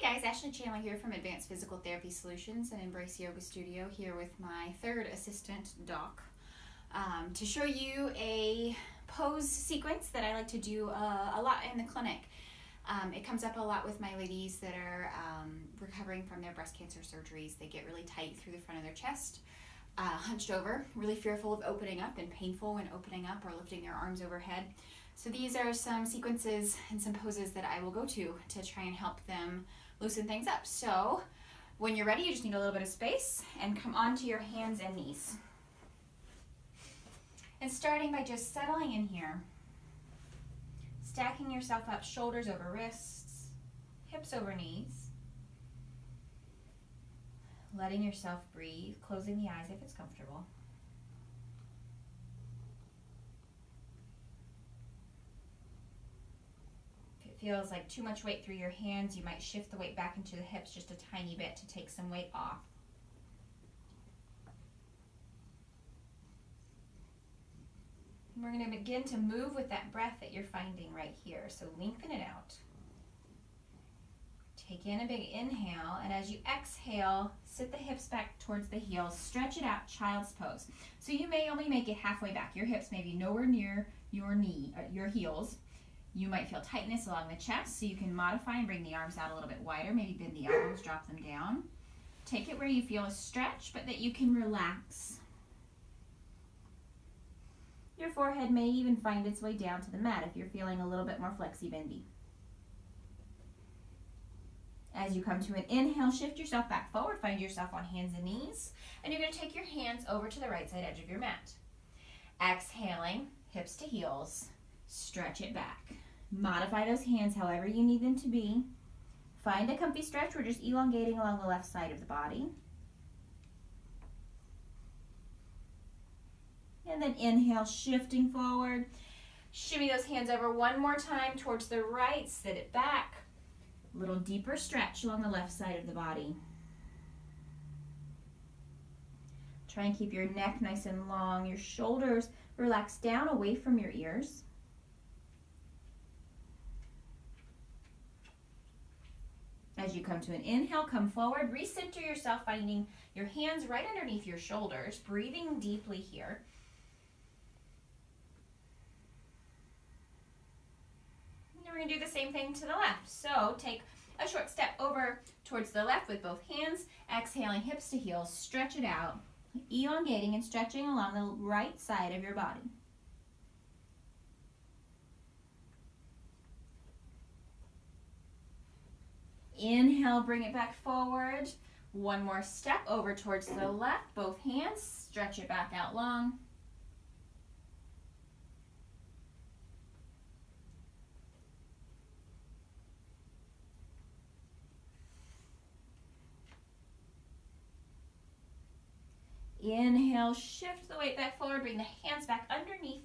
Hey guys, Ashley Chandler here from Advanced Physical Therapy Solutions and Embrace Yoga Studio here with my third assistant, Doc, to show you a pose sequence that I like to do a lot in the clinic. It comes up a lot with my ladies that are recovering from their breast cancer surgeries. They get really tight through the front of their chest, hunched over, really fearful of opening up and painful when opening up or lifting their arms overhead. So these are some sequences and some poses that I will go to try and help them loosen things up. So when you're ready, you just need a little bit of space and come onto your hands and knees. And starting by just settling in here, stacking yourself up, shoulders over wrists, hips over knees, letting yourself breathe, closing the eyes if it's comfortable. Feels like too much weight through your hands, you might shift the weight back into the hips just a tiny bit to take some weight off. And we're going to begin to move with that breath that you're finding right here. So lengthen it out. Take in a big inhale, and as you exhale, sit the hips back towards the heels, stretch it out, child's pose. So you may only make it halfway back. Your hips may be nowhere near your your heels. You might feel tightness along the chest, so you can modify and bring the arms out a little bit wider. Maybe bend the elbows, drop them down. Take it where you feel a stretch, but that you can relax. Your forehead may even find its way down to the mat if you're feeling a little bit more flexy-bendy. As you come to an inhale, shift yourself back forward, find yourself on hands and knees, and you're going to take your hands over to the right side edge of your mat. Exhaling, hips to heels, stretch it back. Modify those hands however you need them to be. Find a comfy stretch. We're just elongating along the left side of the body. And then inhale, shifting forward. Shimmy those hands over one more time towards the right. Sit it back. A little deeper stretch along the left side of the body. Try and keep your neck nice and long. Your shoulders relax down away from your ears. As you come to an inhale, come forward, recenter yourself, finding your hands right underneath your shoulders, breathing deeply here. And then we're going to do the same thing to the left. So take a short step over towards the left with both hands, exhaling hips to heels, stretch it out, elongating and stretching along the right side of your body. Inhale, bring it back forward. One more step over towards the left, both hands, stretch it back out long. Inhale, shift the weight back forward, bring the hands back underneath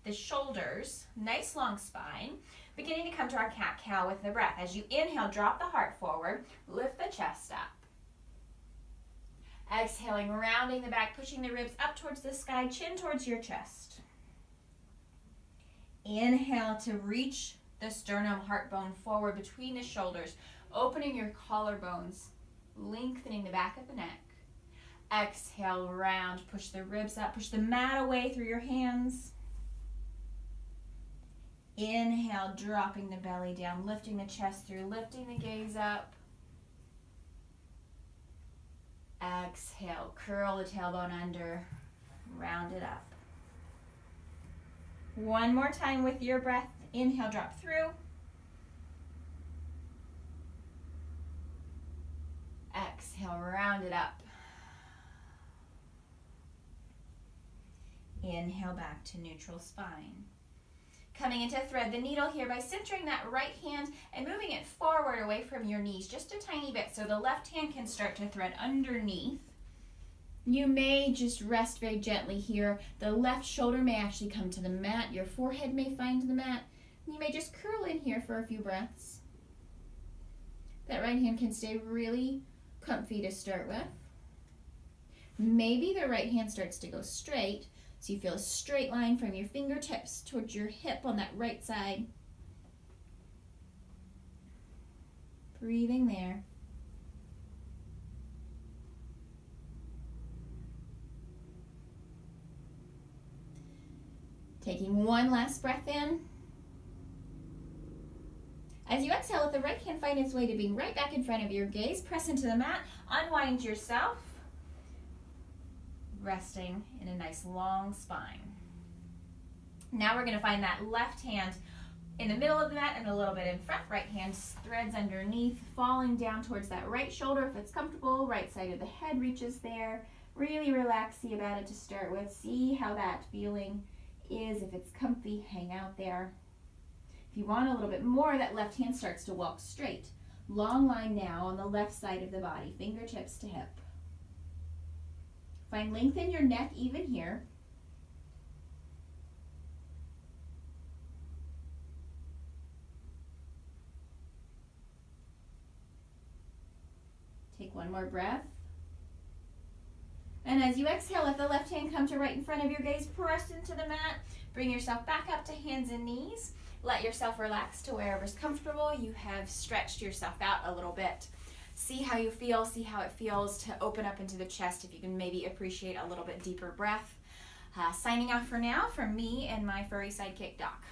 the shoulders, nice long spine. Beginning to come to our cat-cow with the breath. As you inhale, drop the heart forward, lift the chest up. Exhaling, rounding the back, pushing the ribs up towards the sky, chin towards your chest. Inhale to reach the sternum, heart bone forward between the shoulders, opening your collarbones, lengthening the back of the neck. Exhale, round, push the ribs up, push the mat away through your hands. Inhale, dropping the belly down, lifting the chest through, lifting the gaze up. Exhale, curl the tailbone under, round it up. One more time with your breath. Inhale, drop through. Exhale, round it up. Inhale back to neutral spine. Coming into thread the needle here by centering that right hand and moving it forward away from your knees just a tiny bit so the left hand can start to thread underneath. You may just rest very gently here. The left shoulder may actually come to the mat. Your forehead may find the mat. You may just curl in here for a few breaths. That right hand can stay really comfy to start with. Maybe the right hand starts to go straight. So you feel a straight line from your fingertips towards your hip on that right side. Breathing there. Taking one last breath in. As you exhale, let the right hand find its way to being right back in front of your gaze. Press into the mat, unwind yourself, resting in a nice long spine. Now we're going to find that left hand in the middle of the mat and a little bit in front. Right hand threads underneath, falling down towards that right shoulder if it's comfortable. Right side of the head reaches there. Really relax, see about it to start with. See how that feeling is. If it's comfy, hang out there. If you want a little bit more, that left hand starts to walk straight. Long line now on the left side of the body, fingertips to hip. Find length in your neck even here. Take one more breath. And as you exhale, let the left hand come to right in front of your gaze. Press into the mat. Bring yourself back up to hands and knees. Let yourself relax to wherever's comfortable. You have stretched yourself out a little bit. See how you feel. See how it feels to open up into the chest. If you can maybe appreciate a little bit deeper breath. Signing off for now from me and my furry sidekick, Doc.